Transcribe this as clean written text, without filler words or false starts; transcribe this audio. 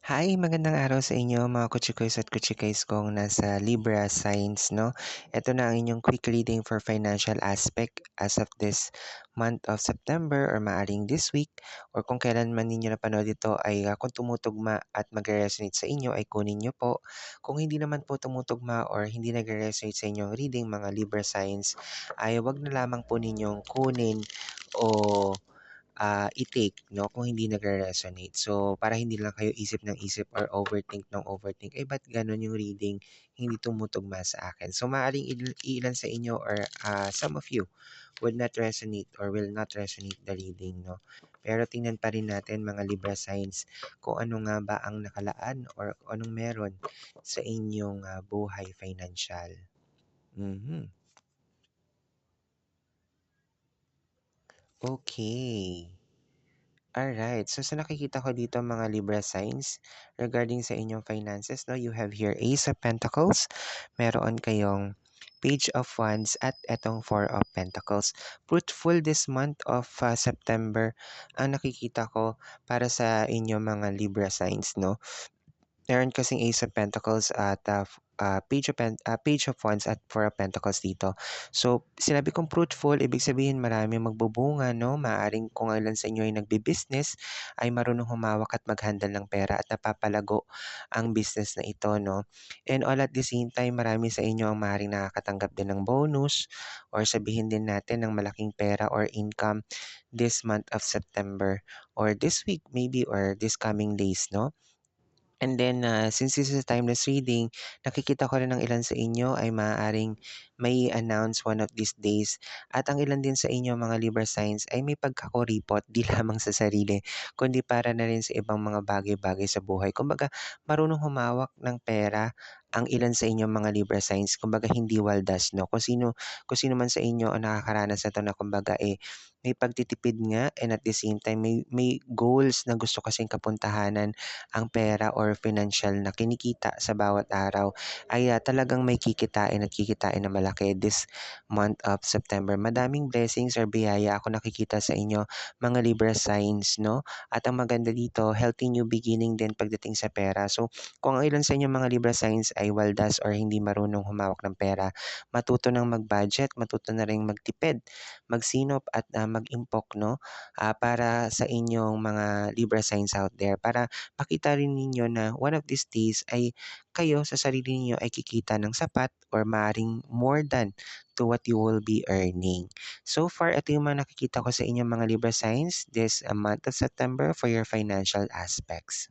Hi, magandang araw sa inyo mga kutsikoys at kutsikays kong nasa Libra signs, no? Ito na ang inyong quick reading for financial aspect as of this month of September or maaring this week or kung kailan man ninyo napanood ito ay kung tumutugma at magre-resonate sa inyo ay kunin nyo po. Kung hindi naman po tumutugma or hindi nagre-resonate sa inyong reading mga Libra signs ay wag na lamang po ninyong kunin o i-take 'no, kung hindi nagre-resonate. So, para hindi lang kayo isip ng isip or overthink ng overthink, "Eh, ba't gano'n yung reading, hindi tumutugma sa akin?" So, maaaring iilan sa inyo or some of you would not resonate or will not resonate the reading 'no. Pero tingnan pa rin natin mga Libra signs kung ano nga ba ang nakalaan or kung anong meron sa inyong buhay financial. Mhm. Okay. Alright. So, sa nakikita ko dito mga Libra signs regarding sa inyong finances, no, you have here Ace of Pentacles, meron kayong Page of Wands at etong Four of Pentacles. Fruitful this month of September ang nakikita ko para sa inyong mga Libra signs, no? Meron kasing Ace of Pentacles at Page of Wands at Four of Pentacles dito. So, sinabi kong fruitful, ibig sabihin marami magbubunga, no? Maaring kung ilan sa inyo ay nagbi-business, ay marunong humawak at mag-handle ng pera at napapalago ang business na ito, no? And all at the same time, marami sa inyo ang maaaring nakakatanggap din ng bonus or sabihin din natin ng malaking pera or income this month of September or this week maybe or this coming days, no? And then, since this is a timeless reading, nakikita ko rin ng ilan sa inyo ay maaaring may announce one of these days. At ang ilan din sa inyo, mga Libra signs, ay may pagkakuripot, di lamang sa sarili, kundi para na rin sa ibang mga bagay-bagay sa buhay. Kumbaga, marunong humawak ng pera ang ilan sa inyo mga Libra signs. Kumbaga, hindi waldas, no? Kung sino man sa inyo ang nakakaranas na to na kumbaga, may pagtitipid nga and at the same time may goals na gusto kasing kapuntahanan ang pera or financial na kinikita sa bawat araw ay talagang may kikitain at kikitain na malaki this month of September. Madaming blessings or biyaya ako nakikita sa inyo mga Libra signs, no? At ang maganda dito, healthy new beginning din pagdating sa pera. So, kung ang ilan sa inyo mga Libra signs ay waldas or hindi marunong humawak ng pera, matuto ng mag-budget, matuto na rin magtipid, magsinop at mag-impok, no? Para sa inyong mga Libra signs out there para makita rin ninyo na one of these days ay kayo sa sarili ninyo ay kikita ng sapat or maaring more than to what you will be earning. So far, ito yung mga nakikita ko sa inyong mga Libra signs this month of September for your financial aspects.